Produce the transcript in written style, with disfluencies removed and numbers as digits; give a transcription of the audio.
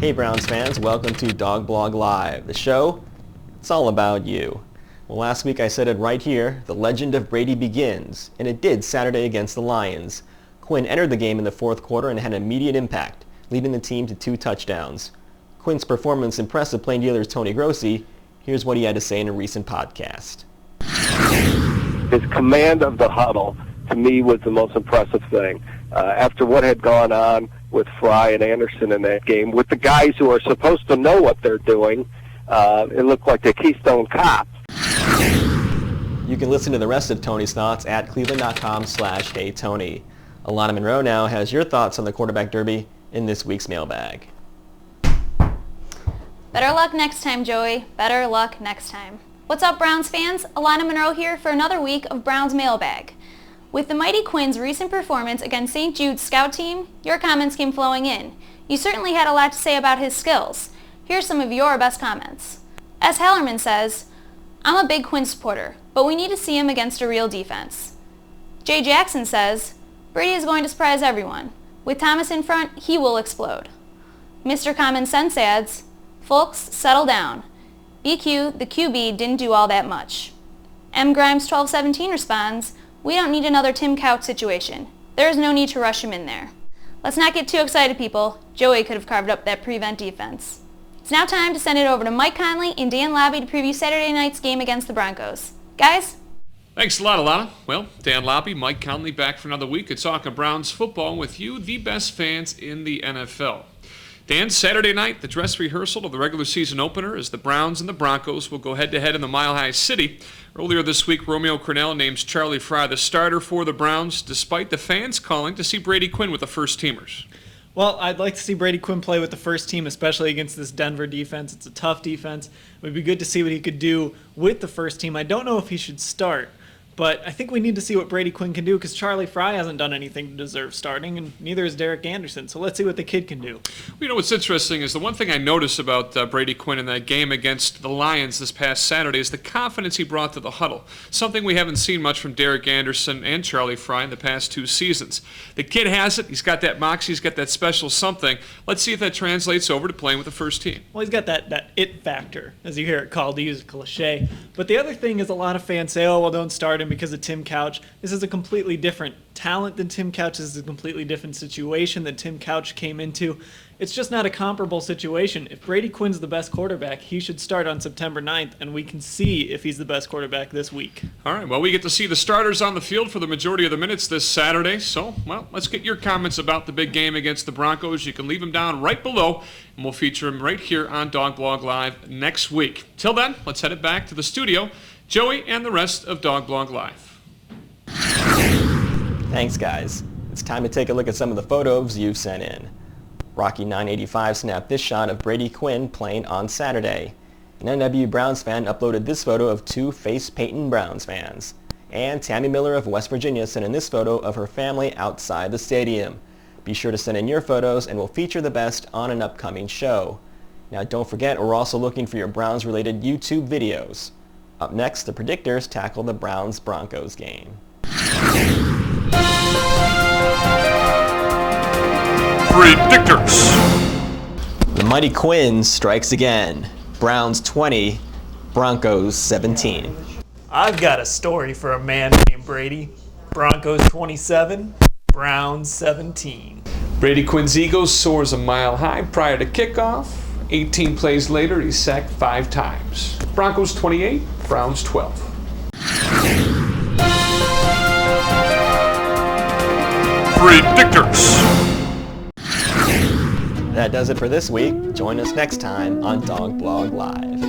Hey Browns fans, welcome to Dawg Blog Live, the show. It's all about you. Well, last week I said it right here, the legend of Brady begins, and it did Saturday against the Lions. Quinn entered the game in the fourth quarter and had an immediate impact, leading the team to 2 touchdowns. Quinn's performance impressed the Plain Dealer's Tony Grossi. Here's what he had to say in a recent podcast. His command of the huddle, to me, was the most impressive thing. After what had gone on with Fry and Anderson in that game, with the guys who are supposed to know what they're doing, it looked like the Keystone Cops. You can listen to the rest of Tony's thoughts at cleveland.com/HeyTony. Alana Monroe now has your thoughts on the quarterback derby in this week's mailbag. Better luck next time, Joey. Better luck next time. What's up, Browns fans? Alana Monroe here for another week of Browns mailbag. With the mighty Quinn's recent performance against St. Jude's scout team, your comments came flowing in. You certainly had a lot to say about his skills. Here's some of your best comments. S. Hallerman says, I'm a big Quinn supporter, but we need to see him against a real defense. Jay Jackson says, Brady is going to surprise everyone. With Thomas in front, he will explode. Mr. Common Sense adds, folks, settle down. BQ, the QB, didn't do all that much. M. Grimes 1217 responds, we don't need another Tim Couch situation. There is no need to rush him in there. Let's not get too excited, people. Joey could have carved up that prevent defense. It's now time to send it over to Mike Conley and Dan Labby to preview Saturday night's game against the Broncos. Guys? Thanks a lot, Alana. Well, Dan Labby, Mike Conley back for another week of talking Browns football with you, the best fans in the NFL. Dan, Saturday night, the dress rehearsal of the regular season opener as the Browns and the Broncos will go head-to-head in the Mile High City. Earlier this week, Romeo Crennel names Charlie Fry the starter for the Browns, despite the fans calling to see Brady Quinn with the first-teamers. Well, I'd like to see Brady Quinn play with the first team, especially against this Denver defense. It's a tough defense. It would be good to see what he could do with the first team. I don't know if he should start, but I think we need to see what Brady Quinn can do because Charlie Fry hasn't done anything to deserve starting, and neither has Derek Anderson. So let's see what the kid can do. Well, you know what's interesting is the one thing I noticed about Brady Quinn in that game against the Lions this past Saturday is the confidence he brought to the huddle, something we haven't seen much from Derek Anderson and Charlie Fry in the past 2 seasons. The kid has it. He's got that moxie. He's got that special something. Let's see if that translates over to playing with the first team. Well, he's got that it factor, as you hear it called, to use a cliche. But the other thing is a lot of fans say, oh, well, don't start him because of Tim Couch. This is a completely different talent than Tim Couch. This is a completely different situation that Tim Couch came into. It's just not a comparable situation. If Brady Quinn's the best quarterback, he should start on September 9th, and we can see if he's the best quarterback this week. All right, well, we get to see the starters on the field for the majority of the minutes this Saturday. So, well, let's get your comments about the big game against the Broncos. You can leave them down right below, and we'll feature them right here on Dawg Blog Live next week. Till then, let's head it back to the studio. Joey and the rest of Dawg Blog Live. Thanks, guys. It's time to take a look at some of the photos you've sent in. Rocky985 snapped this shot of Brady Quinn playing on Saturday. An NW Browns fan uploaded this photo of 2 face-painting Browns fans. And Tammy Miller of West Virginia sent in this photo of her family outside the stadium. Be sure to send in your photos and we'll feature the best on an upcoming show. Now don't forget, we're also looking for your Browns-related YouTube videos. Up next, the predictors tackle the Browns-Broncos game. Predictors. The mighty Quinn strikes again. Browns 20, Broncos 17. I've got a story for a man named Brady. Broncos 27, Browns 17. Brady Quinn's ego soars a mile high prior to kickoff. 18 plays later, he's sacked 5 times. Broncos 28, Browns 12. Predictors. That does it for this week. Join us next time on Dawg Blog Live.